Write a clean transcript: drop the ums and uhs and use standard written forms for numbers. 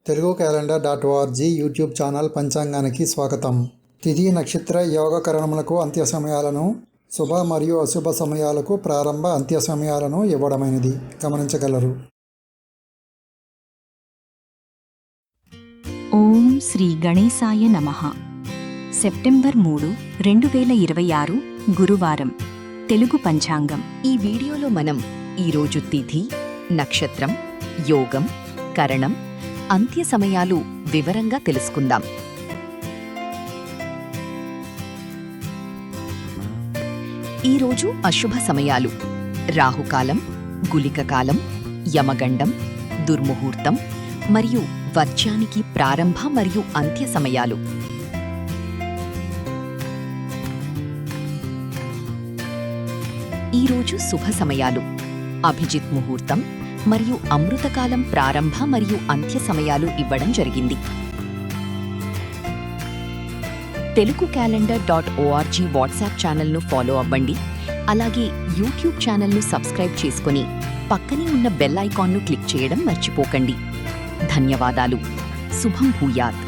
Telugu calendar .org YouTube channel పంచాంగానికి స్వాగతం. తిథి నక్షత్ర యోగకరణములకు అంత్య సమయాలను, శుభ మరియు అశుభ సమయాలకు ప్రారంభ అంత్య సమయాలను ఇవ్వడమైనది గమనించగలరు. ఓం శ్రీ గణేశాయ నమః. సెప్టెంబర్ 3, 2026 గురువారం. తెలుగు పంచాంగం. ఈ వీడియోలో మనం ఈరోజు తిథి, నక్షత్రం, యోగం, కరణం, అంత్య సమయాలు వివరంగా తెలుసుకుందాం. ఈరోజు అశుభ సమయాలు: రాహుకాలం, గుళికకాలం, యమగండం, దుర్ముహూర్తం మరియు వర్జ్యానికి ప్రారంభ మరియు అంత్య సమయాలు. ఈరోజు శుభ సమయాలు: అభిజిత్ ముహూర్తం మరియు అమృతకాలం ప్రారంభ మరియు అంత్య సమయాలు ఇవ్వడం జరిగింది. తెలుగు క్యాలెండర్ .org వాట్సాప్ ఛానల్ను ఫాలో అవ్వండి. అలాగే యూట్యూబ్ ఛానల్ను సబ్స్క్రైబ్ చేసుకుని పక్కనే ఉన్న బెల్ ఐకాన్ను క్లిక్ చేయడం మర్చిపోకండి. ధన్యవాదాలు. శుభం భూయాత్.